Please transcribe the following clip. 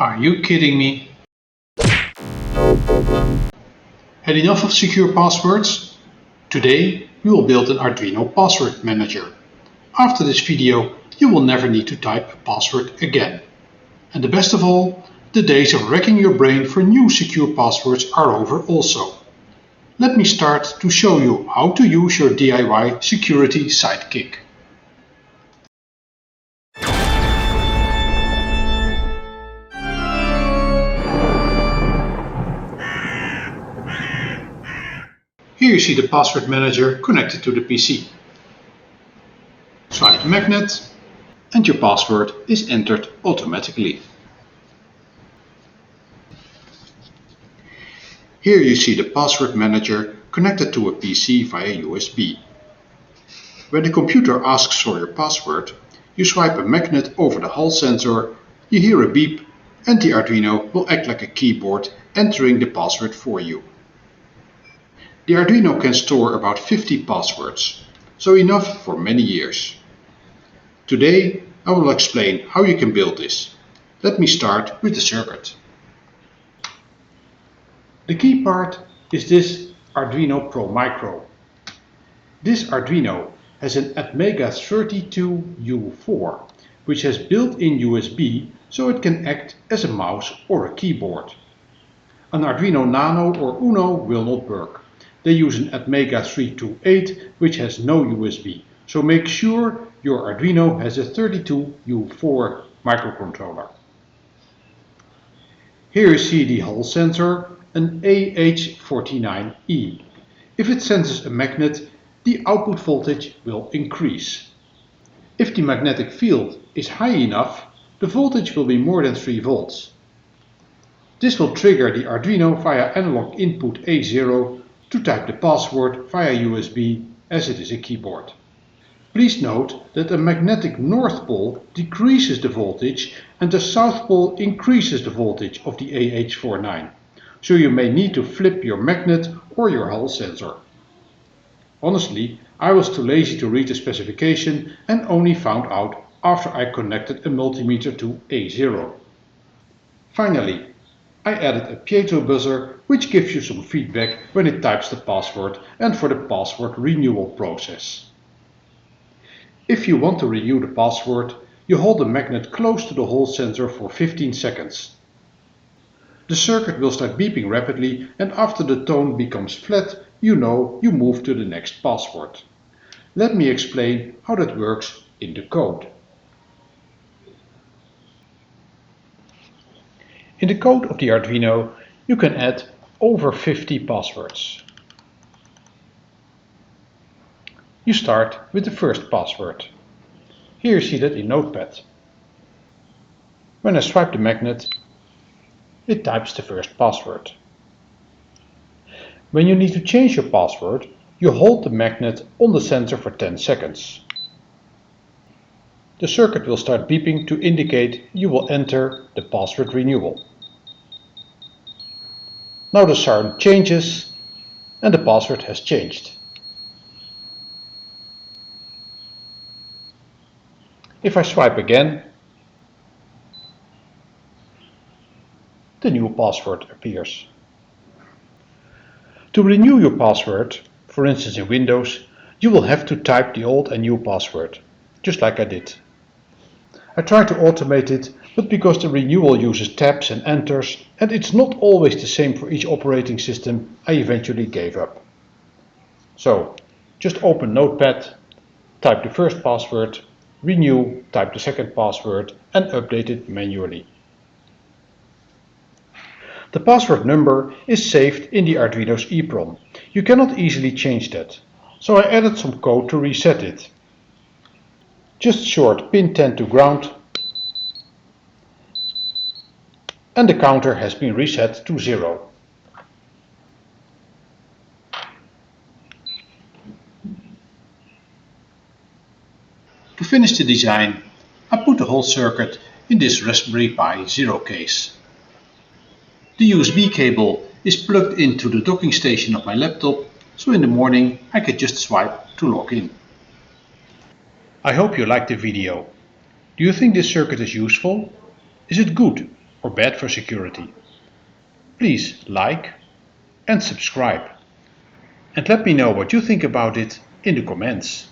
Are you kidding me? Had enough of secure passwords? Today we will build an Arduino password manager. After this video you will never need to type a password again. And the best of all, the days of racking your brain for new secure passwords are over also. Let me start to show you how to use your DIY security sidekick. Here you see the password manager connected to the PC. Swipe the magnet and your password is entered automatically. Here you see the password manager connected to a PC via USB. When the computer asks for your password, you swipe a magnet over the Hall sensor, you hear a beep and the Arduino will act like a keyboard entering the password for you. The Arduino can store about 50 passwords, so enough for many years. Today I will explain how you can build this. Let me start with the circuit. The key part is this Arduino Pro Micro. This Arduino has an Atmega 32U4, which has built-in USB so it can act as a mouse or a keyboard. An Arduino Nano or Uno will not work. They use an Atmega 328 which has no USB, so make sure your Arduino has a 32U4 microcontroller. Here you see the Hall sensor, an AH49E. If it senses a magnet, the output voltage will increase. If the magnetic field is high enough, the voltage will be more than 3 volts. This will trigger the Arduino via analog input A0 to type the password via USB as it is a keyboard. Please note that the magnetic north pole decreases the voltage and the south pole increases the voltage of the AH49, so you may need to flip your magnet or your Hall sensor. Honestly, I was too lazy to read the specification and only found out after I connected a multimeter to A0. Finally, I added a piezo buzzer which gives you some feedback when it types the password and for the password renewal process. If you want to renew the password, you hold the magnet close to the Hall sensor for 15 seconds. The circuit will start beeping rapidly and after the tone becomes flat, you know you move to the next password. Let me explain how that works in the code. In the code of the Arduino, you can add over 50 passwords. You start with the first password. Here you see that in Notepad. When I swipe the magnet, it types the first password. When you need to change your password, you hold the magnet on the sensor for 10 seconds. The circuit will start beeping to indicate you will enter the password renewal. Now the sound changes and the password has changed. If I swipe again, the new password appears. To renew your password, for instance in Windows, you will have to type the old and new password, just like I did. I tried to automate it, but because the renewal uses tabs and enters and it's not always the same for each operating system, I eventually gave up. So, just open Notepad, type the first password, renew, type the second password and update it manually. The password number is saved in the Arduino's EEPROM. You cannot easily change that, so I added some code to reset it. Just short pin 10 to ground and the counter has been reset to 0. To finish the design, I put the whole circuit in this Raspberry Pi Zero case. The USB cable is plugged into the docking station of my laptop, so in the morning I can just swipe to log in. I hope you liked the video. Do you think this circuit is useful? Is it good? or bad for security? Please like and subscribe. And let me know what you think about it in the comments.